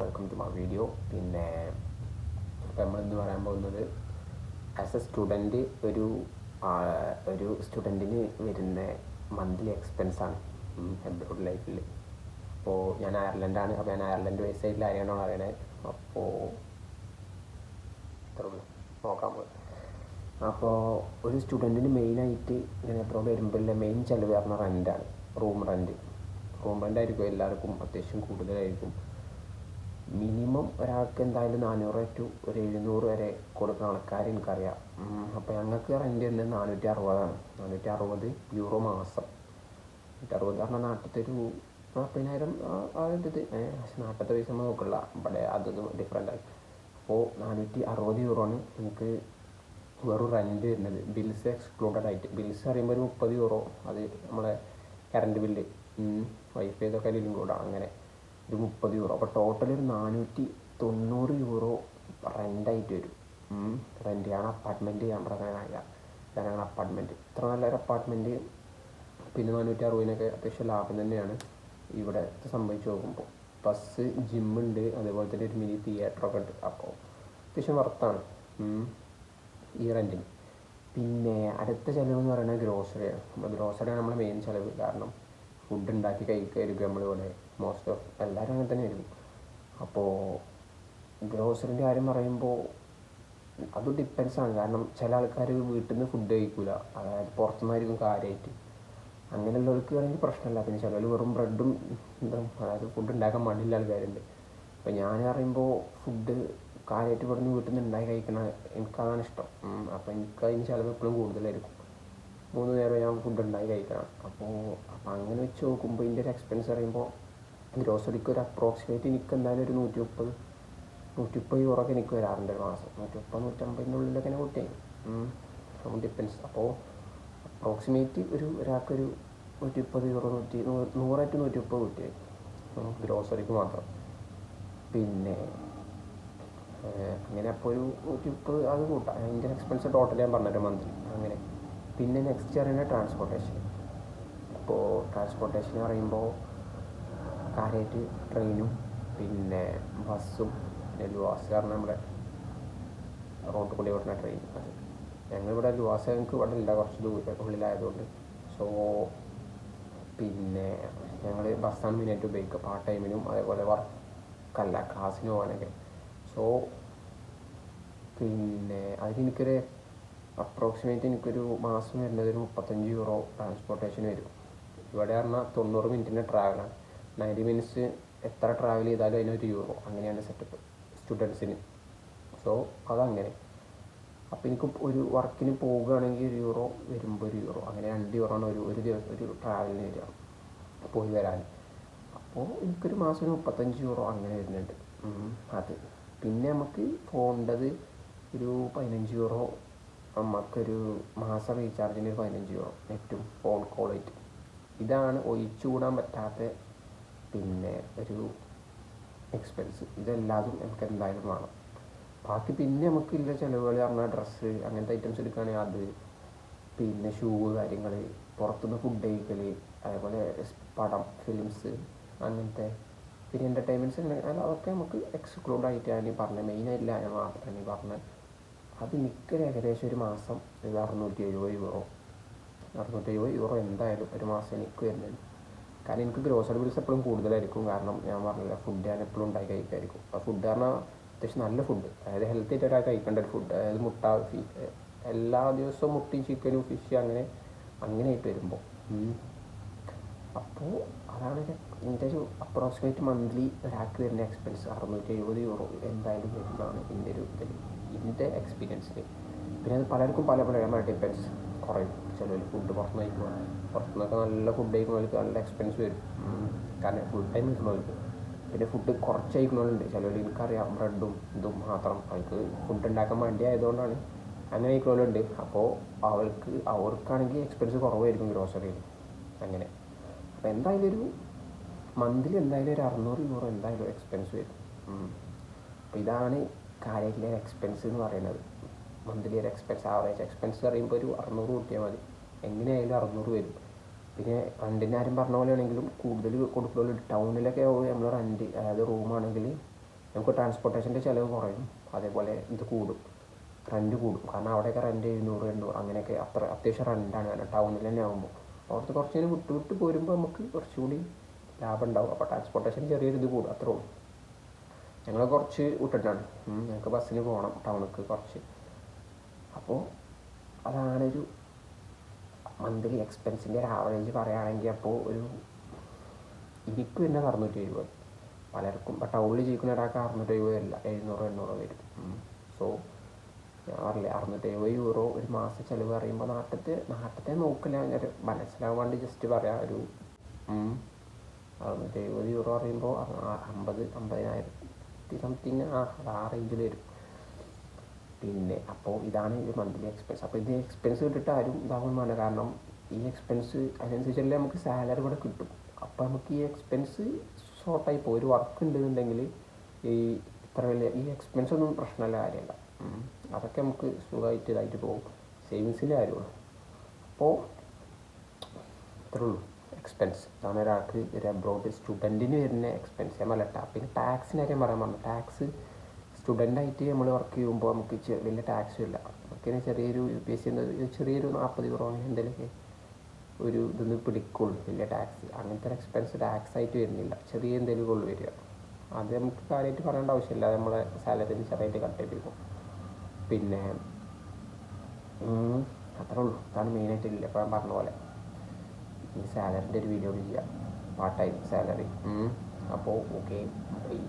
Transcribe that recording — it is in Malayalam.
Welcome to my video. പിന്നെ ഇപ്പോൾ നമ്മളിന്ന് പറയാൻ പോകുന്നത് ആസ് എ സ്റ്റുഡൻറ്റ് ഒരു സ്റ്റുഡൻറ്റിന് വരുന്ന മന്ത്ലി എക്സ്പെൻസാണ് എബ്രോഡ് ലൈഫിൽ. അപ്പോൾ ഞാൻ അയർലൻഡാണ്. അപ്പോൾ ഞാൻ അയർലൻഡ് ബേസ് സൈഡിൽ അറിയണമെന്നാണ് അറിയണേ. അപ്പോൾ ഇത്ര നോക്കാൻ പോകും. അപ്പോൾ ഒരു സ്റ്റുഡൻറ്റിന് മെയിനായിട്ട് ഇങ്ങനെ എബ്രോഡ് വരുമ്പോൾ മെയിൻ ചിലവ് പറഞ്ഞാൽ റെൻ്റാണ്. റൂം റെൻ്റ് ആയിരിക്കും എല്ലാവർക്കും അത്യാവശ്യം കൂടുതലായിരിക്കും. മിനിമം ഒരാൾക്ക് എന്തായാലും 400 ടു ഒരു 700 വരെ കൊടുക്കുന്ന ആൾക്കാർ എനിക്കറിയാം. അപ്പോൾ ഞങ്ങൾക്ക് റെൻ്റ് വരുന്നത് 460 €460 മാസം. 460 പറഞ്ഞാൽ നാട്ടിലത്തെ ഒരു 40,000 ആ ഒരു ഇത്. പക്ഷെ നാട്ടിലത്തെ പൈസ നമ്മൾ നോക്കില്ല, ഇവിടെ അതൊന്നും ഡിഫറെൻ്റാണ്. അപ്പോൾ €460 ആണ് എനിക്ക് വെറും റെൻ്റ് വരുന്നത്, ബിൽസ് എക്സ്ക്ലൂഡഡ് ആയിട്ട്. ബിൽസ് പറയുമ്പോൾ ഒരു €30, അത് നമ്മളെ കറണ്ട് ബില്ല്, വൈഫൈ ഇതൊക്കെ ഇൻക്ലൂഡാണ്. അങ്ങനെ ഒരു €30. അപ്പോൾ ടോട്ടൽ ഒരു €490 റെൻ്റായിട്ട് വരും. റെൻ്റ് ആണ്. അപ്പാർട്ട്മെൻറ്റ് ഞാൻ പറഞ്ഞ അപ്പാർട്ട്മെൻറ്റ്, ഇത്ര നല്ലൊരു അപ്പാർട്ട്മെൻറ്റ്. പിന്നെ 460 അത്യാവശ്യം ലാഭം തന്നെയാണ് ഇവിടെ സംഭവിച്ച് നോക്കുമ്പോൾ. ബസ്, ജിമ്മുണ്ട്, അതേപോലെ തന്നെ ഒരു മിനി തിയേറ്ററൊക്കെ ഉണ്ട്. അപ്പോൾ അത്യാവശ്യം വർത്താണ് ഈ റെൻറ്റിന്. പിന്നെ അടുത്ത ചിലവ് എന്ന് പറയുന്നത് ഗ്രോസറിയാണ്. ഗ്രോസറിയാണ് നമ്മുടെ മെയിൻ ചിലവ്. കാരണം ഫുഡ് ഉണ്ടാക്കി കഴിക്കായിരിക്കും നമ്മളിവിടെ മോസ്റ്റ് ഓഫ് എല്ലാവരും അങ്ങനെ തന്നെ ആയിരിക്കും. അപ്പോൾ ഗ്രോസറിൻ്റെ കാര്യം പറയുമ്പോൾ അത് ഡിപ്പെൻസാണ്. കാരണം ചില ആൾക്കാർ വീട്ടിൽ നിന്ന് ഫുഡ് കഴിക്കില്ല, അതായത് പുറത്തുനിന്നായിരിക്കും കാര്യമായിട്ട്. അങ്ങനെയുള്ളവർക്ക് ആണെങ്കിൽ പ്രശ്നമില്ല. പിന്നെ ചിലർ വെറും ബ്രെഡും അതായത് ഫുഡ് ഉണ്ടാക്കാൻ മടിയുള്ള ആൾക്കാരുണ്ട്. അപ്പോൾ ഞാൻ പറയുമ്പോൾ ഫുഡ് കാര്യമായിട്ട് ഇവിടുന്ന് വീട്ടിൽ നിന്ന് ഉണ്ടാക്കി കഴിക്കണം, എനിക്കതാണ് ഇഷ്ടം. അപ്പോൾ എനിക്ക് അതിന് ചിലവ് എപ്പോഴും കൂടുതലായിരിക്കും. 3 നേരം ഞാൻ ഫുഡ് ഉണ്ടാക്കി കഴിക്കണം. അപ്പോൾ അങ്ങനെ വെച്ച് നോക്കുമ്പോൾ ഇതിൻ്റെ ഒരു എക്സ്പെൻസ് പറയുമ്പോൾ ഗ്രോസറിക്ക് ഒരു അപ്രോക്സിമേറ്റ് എനിക്ക് എന്തായാലും ഒരു €130 എനിക്ക് വരാറുണ്ട് ഒരു മാസം. 130-150 ഉള്ളിലൊക്കെ തന്നെ കൂട്ടിയായി. ഡിപ്പെൻസ്. അപ്പോൾ അപ്രോക്സിമേറ്റ് ഒരാൾക്കൊരു €130, 100 to 130 കൂട്ടിയായി ഗ്രോസറിക്ക് മാത്രം. പിന്നെ അങ്ങനെ അപ്പോൾ ഒരു 130 അത് കൂട്ടാം. അതിൻ്റെ എക്സ്പെൻസ് ടോട്ടൽ ഞാൻ പറഞ്ഞൊരു മന്ത്ലി അങ്ങനെ. പിന്നെ നെക്സ്റ്റ് പറയുന്നത് ട്രാൻസ്പോർട്ടേഷൻ. അപ്പോൾ ട്രാൻസ്പോർട്ടേഷൻ പറയുമ്പോൾ കാര്യമായിട്ട് ട്രെയിനും പിന്നെ ബസ്സും പിന്നെ ലുവാസ്, കാരണം നമ്മുടെ റോഡ് കൂടി ഓടുന്ന ട്രെയിൻ. അത് ഞങ്ങളിവിടെ ലുവാസ് ഞങ്ങൾക്ക് ഇവിടെ ഇല്ല, കുറച്ച് ഉള്ളിലായതുകൊണ്ട്. സോ പിന്നെ ഞങ്ങൾ ബസ്സാണ് മെയിനായിട്ട് ഉപയോഗിക്കുക പാർട്ട് ടൈമിനും, അതേപോലെ വർക്കല്ല ക്ലാസ്സിന് പോകാനൊക്കെ. സോ പിന്നെ അതിനെനിക്കൊരു അപ്രോക്സിമേറ്റ് എനിക്കൊരു മാസം വരുന്നത് ഒരു €35 ട്രാൻസ്പോർട്ടേഷൻ വരും. ഇവിടെ പറഞ്ഞാൽ 90 മിനിറ്റിൻ്റെ ട്രാവലാണ്. 90 മിനിറ്റ്സ് എത്ര ട്രാവൽ ചെയ്താലും അതിനൊരു €1, അങ്ങനെയാണ് സെറ്റപ്പ് സ്റ്റുഡൻസിന്. സോ അതങ്ങനെ. അപ്പോൾ എനിക്ക് ഒരു വർക്കിന് പോവുകയാണെങ്കിൽ €1, വരുമ്പോൾ €1, അങ്ങനെ €2 ആണ് ഒരു ദിവസം ഒരു ട്രാവലിന് വരിക, പോയി വരാൻ. അപ്പോൾ എനിക്കൊരു മാസം ഒരു €35 അങ്ങനെ വരുന്നുണ്ട്. അത് പിന്നെ നമുക്ക് പോകേണ്ടത് ഒരു €15, നമുക്കൊരു മാസം റീചാർജിന് ഒരു €15 നെറ്റും ഫോൺ കോളായിട്ട്. ഇതാണ് ഒഴിച്ചുകൂടാൻ പറ്റാത്ത പിന്നെ ഒരു എക്സ്പെൻസ്. ഇതെല്ലാതും നമുക്ക് എന്തായാലും വേണം. ബാക്കി പിന്നെ നമുക്കില്ല ചിലവുകൾ പറഞ്ഞാൽ ഡ്രസ്സ് അങ്ങനത്തെ ഐറ്റംസ് എടുക്കുകയാണെങ്കിൽ അത്, പിന്നെ ഷൂ കാര്യങ്ങൾ, പുറത്തുനിന്ന് ഫുഡ് കഴിക്കൽ, അതേപോലെ പടം, ഫിലിംസ് അങ്ങനത്തെ, പിന്നെ എൻ്റർടൈൻമെൻറ്റ്സ് അതൊക്കെ നമുക്ക് എക്സ്ക്ലൂഡ് ആയിട്ട് ഞാൻ പറഞ്ഞത് മെയിനായിട്ടില്ല. ഞാൻ മാത്രമേ പറഞ്ഞത് അത് എനിക്കൊരു ഏകദേശം ഒരു മാസം ഒരു €670 എന്തായാലും ഒരു മാസം എനിക്ക് വരുന്നുണ്ട്. കാരണം എനിക്ക് ഗ്രോസറി ബിൽസ് എപ്പോഴും കൂടുതലായിരിക്കും. കാരണം ഞാൻ പറഞ്ഞില്ല, ഫുഡ് ഞാൻ എപ്പോഴും ഉണ്ടാക്കി കഴിക്കായിരിക്കും. ആ ഫുഡ് പറഞ്ഞാൽ അത്യാവശ്യം നല്ല ഫുഡ്, അതായത് ഹെൽത്തി ആയിട്ട് ഒരാൾ കഴിക്കേണ്ട ഒരു ഫുഡ്, അതായത് മുട്ട, എല്ലാ ദിവസവും മുട്ടയും ചിക്കനും ഫിഷ് അങ്ങനെയായിട്ട് വരുമ്പോൾ. അപ്പോൾ അതാണ് എൻ്റെ ഒരു അപ്രോക്സിമേറ്റ് മന്ത്ലി ഒരാൾക്ക് വരുന്ന എക്സ്പെൻസ്. €670 എന്തായാലും വരുന്നതാണ് എൻ്റെ എക്സ്പീരിയൻസിൽ. പിന്നെ അത് പലർക്കും പല ഡിപ്പെൻസ് കുറയും. ചിലർ ഫുഡ് പുറത്തുനിന്ന് കഴിക്കുക, പുറത്തുനിന്നൊക്കെ നല്ല ഫുഡ് കഴിക്കുന്നവർക്ക് നല്ല എക്സ്പെൻസ് വരും, കാരണം ഫുൾ ടൈം കഴിക്കുന്നവർക്ക്. പിന്നെ ഫുഡ് കുറച്ച് കഴിക്കുന്നവരുണ്ട്, ചിലർ എനിക്കറിയാം ബ്രെഡും ഇതും മാത്രം, അവർക്ക് ഫുഡ് ഉണ്ടാക്കാൻ വേണ്ടി ആയതുകൊണ്ടാണ് അങ്ങനെ കഴിക്കുന്നവരുണ്ട്. അപ്പോൾ അവർക്കാണെങ്കിൽ എക്സ്പെൻസ് കുറവായിരിക്കും ഗ്രോസറിയിൽ അങ്ങനെ. അപ്പോൾ എന്തായാലും ഒരു മന്ത്ലി എന്തായാലും ഒരു €600 എന്തായാലും എക്സ്പെൻസ് വരും. അപ്പോൾ ഇതാണ് കാര്യമായിട്ടുള്ള എക്സ്പെൻസ് എന്ന് പറയുന്നത്. മന്ത്ലി ഒരു എക്സ്പെൻസ്, ആവറേജ് എക്സ്പെൻസ് പറയുമ്പോൾ ഒരു 600 കൂട്ടിയാൽ മതി, എങ്ങനെയായാലും 600 വരും. പിന്നെ റെൻറ്റിൻ്റെ ആരും പറഞ്ഞ പോലെ ആണെങ്കിലും കൂടുതൽ കൊടുക്കുള്ളൂ. ടൗണിലൊക്കെ നമ്മൾ റെൻറ്റ്, അതായത് റൂമാണെങ്കിൽ നമുക്ക് ട്രാൻസ്പോർട്ടേഷൻ്റെ ചിലവ് കുറയും, അതേപോലെ ഇത് കൂടും, റെൻറ്റ് കൂടും. കാരണം അവിടെയൊക്കെ റെൻറ്റ് 700-800 അങ്ങനെയൊക്കെ അത്യാവശ്യം റെൻറ്റാണ്. കാരണം ടൗണിൽ തന്നെ ആകുമ്പോൾ അവിടുത്തെ കുറച്ച് നേരം വിട്ട് പോരുമ്പോൾ നമുക്ക് കുറച്ചുകൂടി ലാഭം ഉണ്ടാവും. അപ്പോൾ ട്രാൻസ്പോർട്ടേഷൻ ചെറിയൊരു ഇത് കൂടും, അത്രേ ഉള്ളൂ. ഞങ്ങൾ കുറച്ച് വിട്ടിട്ടാണ്, ഞങ്ങൾക്ക് ബസ്സിന് പോകണം ടൗണിലേക്ക് കുറച്ച്. അപ്പോൾ അതാണൊരു മന്ത്ലി എക്സ്പെൻസിൻ്റെ ഒരു ആവറേജ് പറയുകയാണെങ്കിൽ. അപ്പോൾ ഒരു എനിക്ക് തന്നെ 670, പലർക്കും ഇപ്പോൾ ടൗണിൽ ജീവിക്കുന്ന ഒരാൾക്ക് 670 വരില്ല, 700-800 വരും. സോ ഞാൻ പറഞ്ഞില്ലേ, 670 ഒരു മാസ ചിലവ് പറയുമ്പോൾ നാട്ടിലത്തെ നോക്കില്ല, ഞാൻ മനസ്സിലാവാണ്ട് ജസ്റ്റ് പറയാം. ഒരു 670 പറയുമ്പോൾ 50,000 സംതിങ് ആ റേഞ്ചിൽ വരും. പിന്നെ അപ്പോൾ ഇതാണ് ഒരു മന്ത്ലി എക്സ്പെൻസ്. അപ്പോൾ ഇത് എക്സ്പെൻസ് കിട്ടിയിട്ട് ആരും ഇതാകുമെന്ന് പറഞ്ഞാൽ, കാരണം ഈ എക്സ്പെൻസ് അതിനനുസരിച്ചല്ലേ നമുക്ക് സാലറി കൂടെ കിട്ടും. അപ്പോൾ നമുക്ക് ഈ എക്സ്പെൻസ് ഷോർട്ടായി പോകും. ഒരു വർക്ക് ഉണ്ടെന്നുണ്ടെങ്കിൽ ഇത്ര വലിയ ഈ എക്സ്പെൻസ് ഒന്നും പ്രശ്നമല്ല, കാര്യമല്ല. അതൊക്കെ നമുക്ക് സുഖമായിട്ട് ഇതായിട്ട് പോകും. സേവിങ്സിൻ്റെ കാര്യമാണ്. അപ്പോൾ ഇത്രേ ഉള്ളൂ എക്സ്പെൻസ്. അതാണ് ഒരാൾക്ക് ഒരു അബ്രോഡ് സ്റ്റുഡൻറ്റിന് വരുന്ന എക്സ്പെൻസ്. ഞാൻ പിന്നെ ടാക്സിൻ്റെ കാര്യം പറയാൻ പറഞ്ഞു. ടാക്സ് സ്റ്റുഡൻ്റായിട്ട് നമ്മൾ വർക്ക് ചെയ്യുമ്പോൾ നമുക്ക് വലിയ ടാക്സും ഇല്ല. നമുക്കിങ്ങനെ ചെറിയൊരു UPSC ചെറിയൊരു 40 euro അങ്ങനെ എന്തെങ്കിലുമൊക്കെ ഒരു ഇതൊന്ന് പിടിക്കുള്ളൂ, വലിയ ടാക്സ്. അങ്ങനത്തെ ഒരു എക്സ്പെൻസ് ടാക്സ് ആയിട്ട് വരുന്നില്ല, ചെറിയ എന്തെങ്കിലും ഉള്ളു വരിക. അത് നമുക്ക് കാര്യമായിട്ട് പറയേണ്ട ആവശ്യമില്ല, നമ്മളെ സാലറിയിൽ ചെറുതായിട്ട് കട്ട് ചെയ്യിപ്പിക്കും. പിന്നെ അത്രേ ഉള്ളൂ. അതാണ് മെയിനായിട്ടില്ല. ഇപ്പോൾ ഞാൻ പറഞ്ഞ പോലെ ഈ സാലറിൻ്റെ ഒരു വീഡിയോ ചെയ്യാം, പാർട്ട് ടൈം സാലറി. അപ്പോൾ ഓക്കെ, ബൈ.